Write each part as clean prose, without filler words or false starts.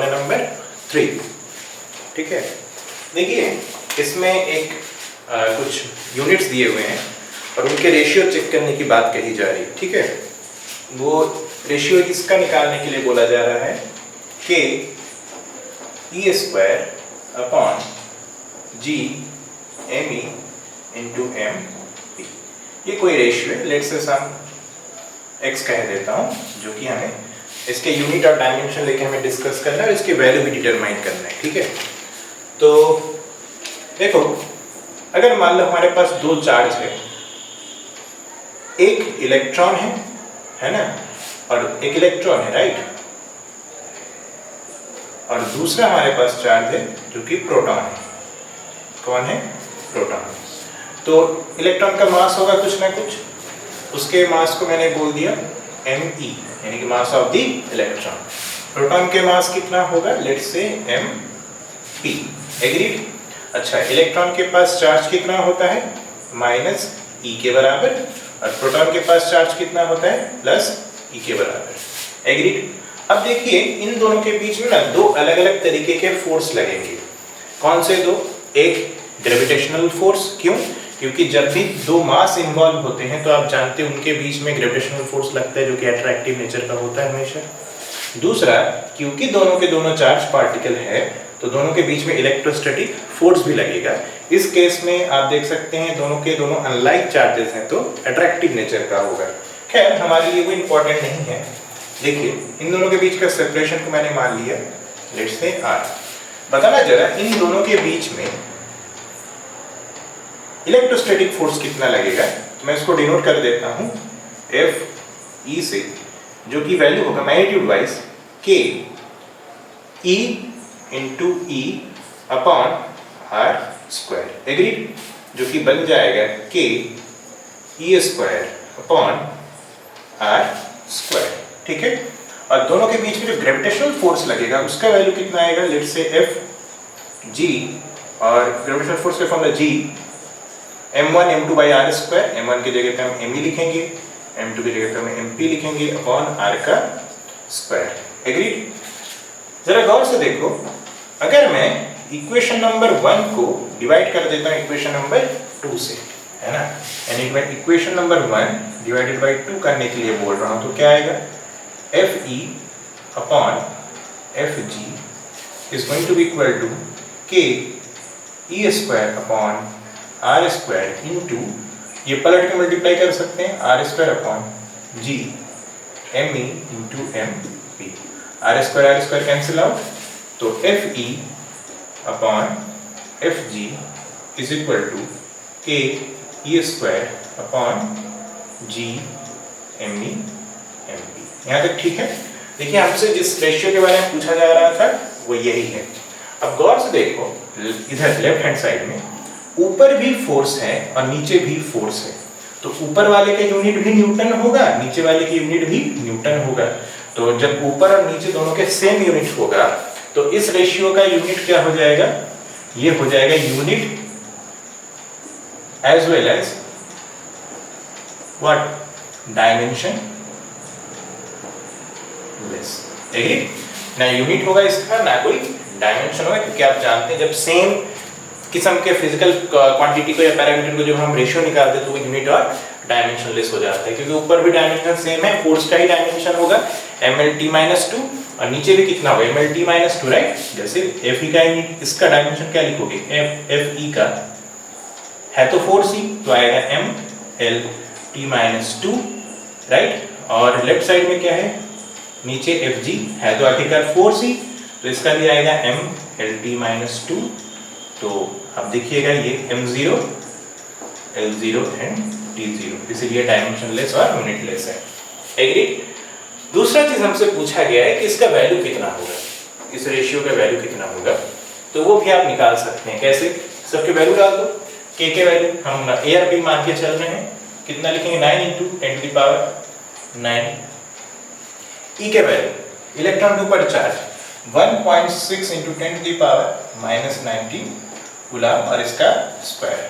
Question number 3। ठीक है, देखिए इसमें एक कुछ यूनिट्स दिए हुए हैं और उनके रेशियो चेक करने की बात कही जा रही है। ठीक है, वो रेशियो इसका निकालने के लिए बोला जा रहा है कि E square upon G M E into M P, ये कोई रेशियो है। लेट्स से सम एक्स कह देता हूँ, जो कि हमें इसके यूनिट और डायमेंशन लेके हमें डिस्कस करना है और इसकी वैल्यू भी डिटरमाइन करना है। ठीक है, तो देखो अगर मान लो हमारे पास दो चार्ज है, एक इलेक्ट्रॉन है ना, और एक इलेक्ट्रॉन है, राइट, और दूसरा हमारे पास चार्ज है जो कि प्रोटॉन है। कौन है? प्रोटॉन। तो इलेक्ट्रॉन का मास होगा कुछ ना कुछ, उसके मास को मैंने बोल दिया me, यानी कि mass of the electron. Proton के मास कितना होगा? Let's say mp। एग्रीड? अच्छा, इलेक्ट्रॉन के पास चार्ज कितना होता है? माइनस e के बराबर, और प्रोटॉन के पास चार्ज कितना होता है? प्लस e के बराबर। एग्रीड? अब देखिए इन दोनों के बीच में ना दो अलग अलग तरीके के फोर्स लगेंगे। कौन से दो? एक ग्रेविटेशनल फोर्स। क्यों? क्योंकि जब भी दो मास इन्वॉल्व होते हैं तो आप जानते हैं उनके बीच में ग्रेविटेशनल फोर्स लगता है, जो कि अट्रैक्टिव नेचर का होता है हमेशा। दूसरा, क्योंकि दोनों के दोनों चार्ज पार्टिकल है तो दोनों के बीच में इलेक्ट्रोस्टैटिक फोर्स भी लगेगा। इस केस में आप देख सकते हैं दोनों के दोनों अनलाइक चार्जेस हैं तो अट्रैक्टिव नेचर का होगा। खैर हमारे लिए वो इम्पोर्टेंट नहीं है। देखिए इन दोनों के बीच का सेपरेशन को मैंने मान लिया, लेट्स से r। बताना जरा इन दोनों के बीच में इलेक्ट्रोस्टैटिक फोर्स कितना लगेगा। तो मैं इसको डिनोट कर देता हूं एफ ई से, जो कि वैल्यू होगा magnitude wise K E into E upon R square. Agreed? जो कि बन जाएगा K E square upon R square. ठीक है, और दोनों के बीच में जो ग्रेविटेशनल फोर्स लगेगा उसका वैल्यू कितना आएगा? लेट्स से एफ जी, और ग्रेविटेशनल फोर्स का formula G m1 m2 by R square. m1 की जगह पे हम me लिखेंगे, m2 की जगह पे हम mp लिखेंगे अपॉन r का स्क्वायर। एग्रीड? जरा गौर से देखो, अगर मैं इक्वेशन नंबर 1 को डिवाइड कर देता हूँ इक्वेशन नंबर 2 से, है ना, यानी कि मैं इक्वेशन नंबर 1 डिवाइडेड बाई 2 करने के लिए बोल रहा हूँ, तो क्या आएगा? F E upon F G is going to be equal to K E square upon R square into, ये पलट के मल्टीप्लाई कर सकते हैं, R square upon G M E into M P. R square cancel out, तो F E upon F G is equal to K E square upon G M E M P. यहाँ तक ठीक है? देखिए हमसे जिस रेशियो के बारे में पूछा जा रहा था वो यही है। अब गौर से देखो, इधर लेफ्ट हैंड साइड में ऊपर भी फोर्स है और नीचे भी फोर्स है, तो ऊपर वाले का यूनिट भी न्यूटन होगा, नीचे वाले की यूनिट भी न्यूटन होगा। तो जब ऊपर और नीचे दोनों के सेम यूनिट होगा तो इस रेशियो का यूनिट क्या हो जाएगा? ये हो जाएगा unit as well as what? Dimensionless. Agree? ना यूनिट होगा इसका, ना कोई डायमेंशन होगा, क्योंकि आप जानते हैं जब सेम किस्म के फिजिकल क्वांटिटी को या पैरामीटर को जब हम रेशियो निकालते हैं तो वो यूनिट और डायमेंशन लेस हो जाता है, क्योंकि ऊपर भी डायमेंशन सेम है, फोर्स का ही डायमेंशन होगा mlt-2, और नीचे भी कितना होगा? mlt-2, right? जैसे Fe का यूनिट, इसका डायमेंशन क्या लिखोगे? Fe का है तो फोर्स ही, तो आएगा mlt-2, राइट? और लेफ्ट साइड में क्या है? नीचे Fg है तो आखिरकार फोर्स ही, तो इसका भी आएगा mlt-2। तो अब देखिएगा ये m0, l0 एंड t0, इसीलिए डायमेंशन लेस और यूनिट लेस है। एग्री? दूसरा चीज हमसे पूछा गया है कि इसका वैल्यू कितना होगा, इस रेशियो का वैल्यू कितना होगा, तो वो भी आप निकाल सकते हैं। कैसे? सबके वैल्यू डाल दो। k के वैल्यू हम a और b मान के चल रहे हैं, कितना लिखेंगे? 9 इंटू 10 की पावर 9। e के वैल्यू, इलेक्ट्रॉन के ऊपर चार्ज 1.6 इंटू 10 की पावर माइनस 19 कूलम, और इसका square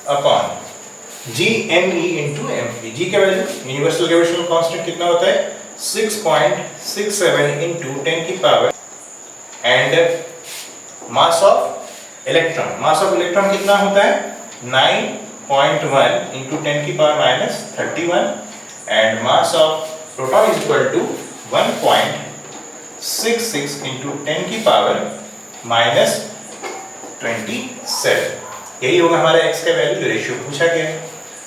upon G M E into M P. G का वैल्यू, यूनिवर्सल ग्रेविटेशनल कांस्टेंट कितना होता है? 6.67 इंटू 10 की power and mass of electron कितना होता है 9.1 into 10 की power minus 31 and mass of proton is equal to 1.66 into 10 की पावर माइनस 27। यही होगा हमारा x का वैल्यू जो रेशियो पूछा गया है।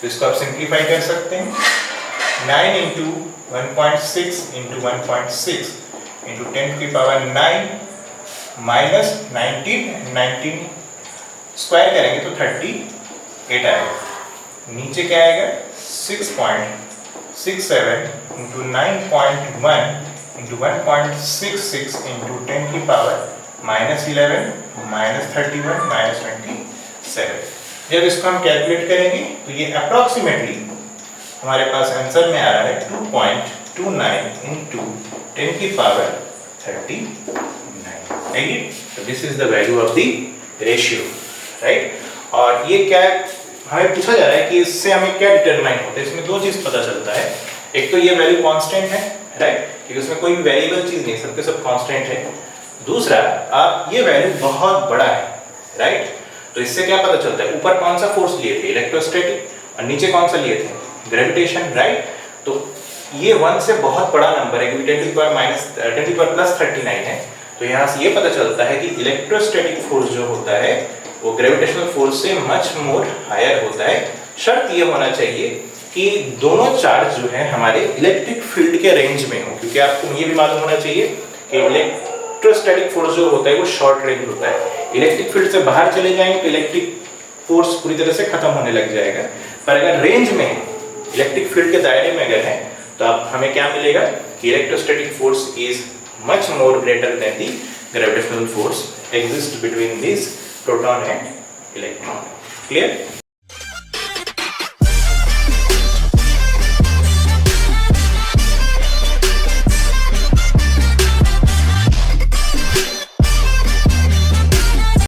तो इसको आप सिंप्लीफाई कर सकते हैं 9 into 1.6 into 1.6 into 10 की पावर 9 माइनस 19 स्क्वायर करेंगे तो 38 आएगा। नीचे क्या आएगा 6.67 into 9.1 into 1.66 into 10 की पावर माइनस 11 माइनस 31 माइनस 27। जब इसको हम कैलकुलेट करेंगे तो ये अप्रॉक्सीमेटली हमारे पास आंसर में आ रहा है 2.29 into 10 की पावर 39। तो this is the value of the ratio, right. और ये क्या हमें पूछा जा रहा है कि इससे हमें क्या डिटरमाइन होता है। इसमें दो चीज पता चलता है, एक तो ये वैल्यू कांस्टेंट है, राइट, क्योंकि उसमें कोई भी वेरिएबल चीज नहीं, सबके सब कांस्टेंट है। दूसरा ये वैल्यू बहुत बड़ा है, राइट। तो इससे क्या पता चलता है, ऊपर कौन सा फोर्स लिए थे इलेक्ट्रोस्टैटिक और नीचे कौन सा लिए थे ग्रेविटेशन, राइट। तो ये 1 से बहुत बड़ा नंबर है क्योंकि 10 की पावर प्लस 39 है। तो यहाँ से ये पता चलता है कि इलेक्ट्रोस्टैटिक फोर्स जो होता है वो ग्रेविटेशनल फोर्स से मच मोर हायर होता है। शर्त ये होना चाहिए कि दोनों चार्ज जो है हमारे इलेक्ट्रिक फील्ड के रेंज में हो, क्योंकि आपको ये भी मालूम होना चाहिए कि इलेक्ट्रोस्टैटिक फोर्स जो होता है वो शॉर्ट रेंज होता है। इलेक्ट्रिक फील्ड से बाहर चले जाएंगे तो इलेक्ट्रिक फोर्स पूरी तरह से खत्म होने लग जाएगा, पर अगर रेंज में है, इलेक्ट्रिक फील्ड के दायरे में अगर है, तो अब हमें क्या मिलेगा कि electrostatic force is much more greater than the gravitational force exist between this proton and electron. Clear?